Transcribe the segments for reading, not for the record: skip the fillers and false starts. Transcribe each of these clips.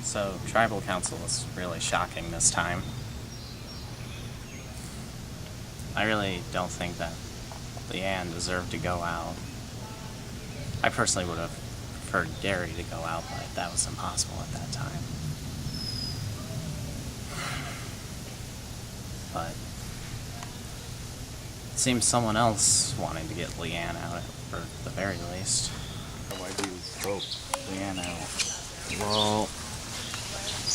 So, tribal council is really shocking this time. I really don't think that Leann deserved to go out. I personally would have preferred Gary to go out, but that was impossible at that time. But it seems someone else wanted to get Leann out, or at the very least. Why do you vote Leann out? Well,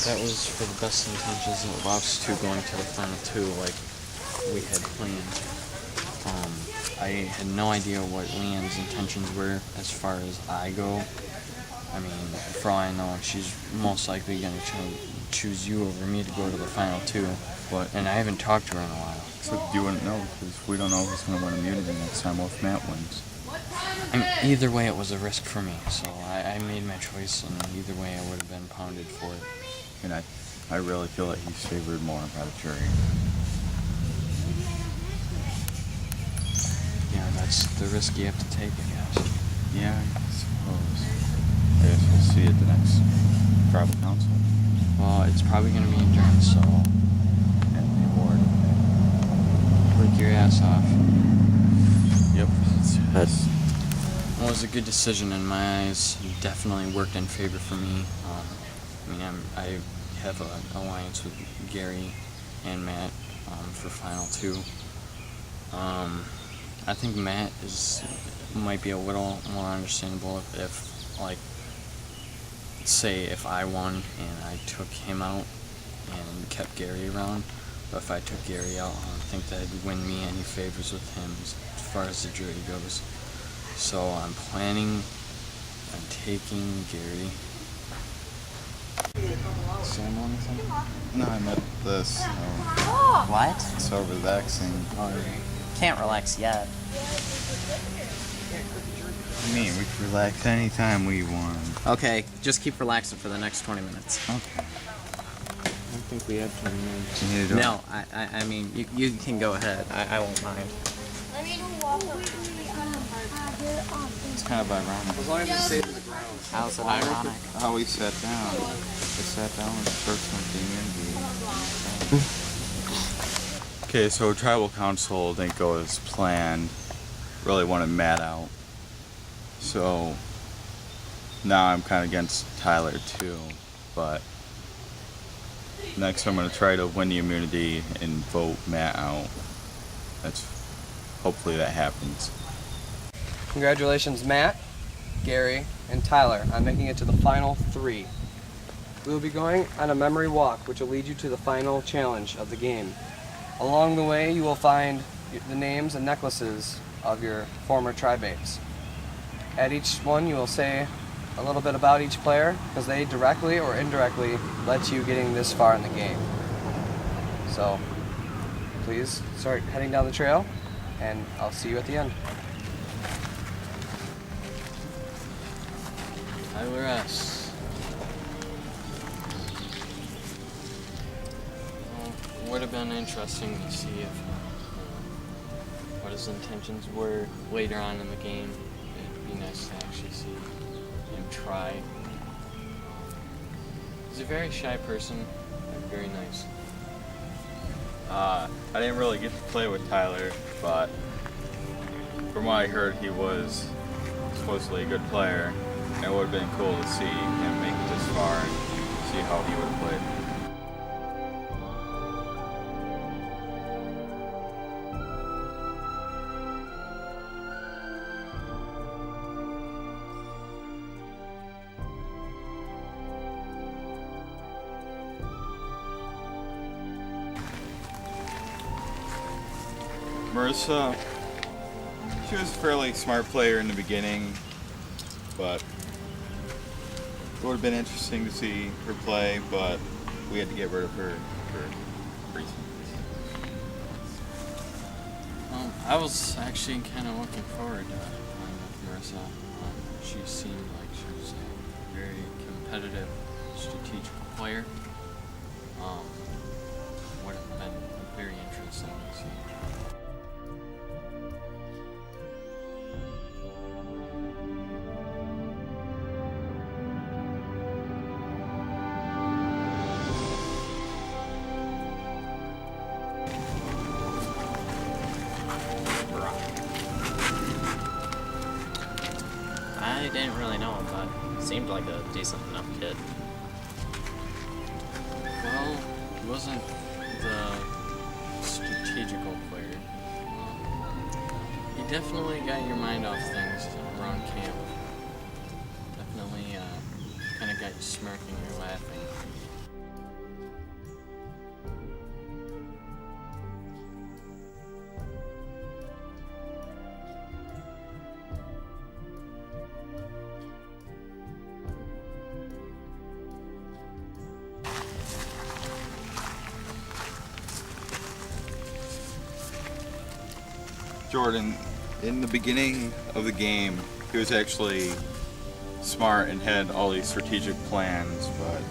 that was for the best intentions of us two going to the final two, like we had planned. I had no idea what Leann's intentions were as far as I go. I mean, for all I know, she's most likely going to choose you over me to go to the final two. And I haven't talked to her in a while. Except you wouldn't know, because we don't know who's going to win immunity next time or if Matt wins. I mean, either way, it was a risk for me, so I made my choice, and either way, I would have been pounded for it. And I really feel that he's favored more by the jury. Yeah, that's the risk you have to take, I guess. Yeah, I suppose. I guess we'll see at the next tribal council. Well, it's probably going to be adjourned, so And the award. work your ass off. Yep. Well, it was a good decision in my eyes. It definitely worked in favor for me. I mean, I have an alliance with Gary and Matt for final two. I think Matt might be a little more understandable if like, say if I won and I took him out and kept Gary around. But if I took Gary out, I don't think that'd win me any favors with him as far as the jury goes. So I'm planning on taking Gary. Sam on anything? No, I meant this. What? So relaxing. Can't relax yet. I mean, we can relax anytime we want. Okay, just keep relaxing for the next 20 minutes. Okay. I don't think we have 20 minutes. You need to do it. No, I mean, you can go ahead. I won't mind. It's kind of ironic. As long as it's safe to the ground. How's it ironic? How we sat down. We sat down with the first one being interviewed. Okay, so tribal council didn't go as planned. Really wanted Matt out. So now I'm kind of against Tyler too, but next I'm going to try to win the immunity and vote Matt out. Hopefully that happens. Congratulations, Matt, Gary, and Tyler on making it to the final three. We will be going on a memory walk, which will lead you to the final challenge of the game. Along the way, you will find the names and necklaces of your former tribemates. At each one, you will say a little bit about each player, because they directly or indirectly led to you getting this far in the game. So, please start heading down the trail, and I'll see you at the end. Tyler S. Well, it would have been interesting to see if what his intentions were later on in the game. It'd be nice to actually see him try. He's a very shy person, and very nice. I didn't really get to play with Tyler, but from what I heard, he was supposedly a good player. It would have been cool to see him make it this far and see how he would have played. Marissa, she was a fairly smart player in the beginning, but it would have been interesting to see her play, but we had to get rid of her for reasons. I was actually kind of looking forward to playing with Marissa. She seemed like she was a very competitive, strategical player. Would have been very interesting to see. seemed like a decent enough kid. Well, he wasn't the strategical player. He definitely got your mind off things around camp. Definitely kind of got you smirking or laughing. Jordan, in the beginning of the game, he was actually smart and had all these strategic plans, but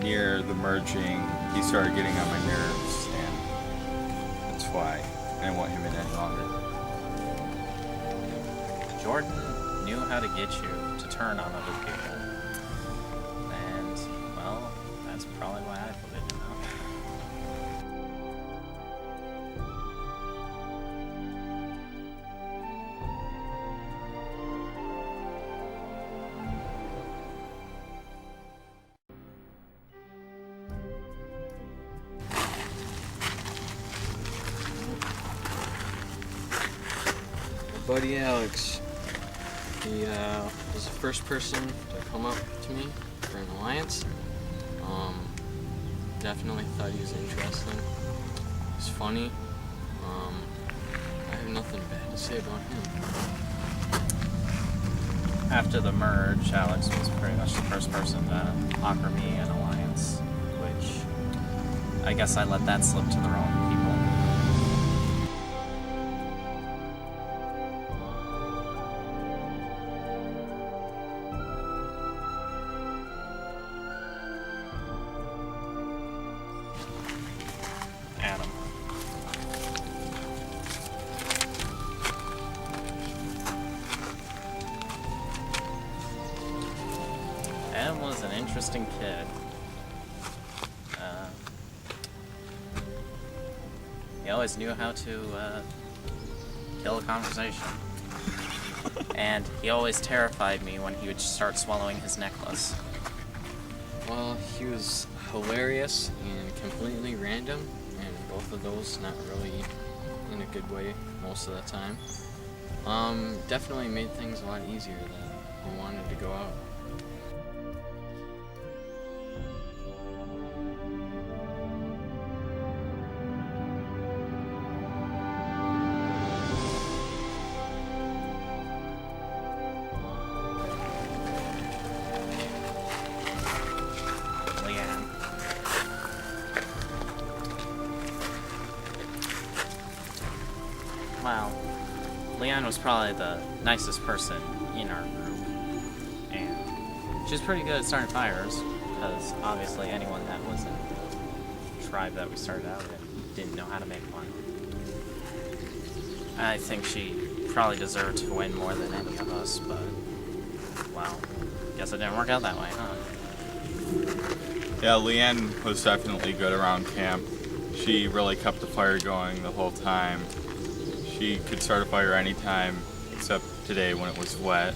near the merging, he started getting on my nerves, and that's why I didn't want him in any longer. Jordan knew how to get you to turn on other people. And, well, that's probably why I voted him out. My buddy Alex, he was the first person to come up to me for an alliance. Definitely thought he was interesting. He's funny. I have nothing bad to say about him. After the merge, Alex was pretty much the first person to offer me an alliance, which I guess I let that slip to the wrong people. Adam. Adam was an interesting kid. He always knew how to kill a conversation. And he always terrified me when he would start swallowing his necklace. Well, he was hilarious and completely random, and both of those not really in a good way most of the time. Definitely made things a lot easier that we wanted to go out. Leann. Well, Leann was probably the nicest person in our group, and she was pretty good at starting fires, because obviously anyone that was in the tribe that we started out in didn't know how to make one. I think she probably deserved to win more than any of us, but, well, guess it didn't work out that way, huh? Yeah, Leann was definitely good around camp. She really kept the fire going the whole time. She could start a fire anytime, except today when it was wet.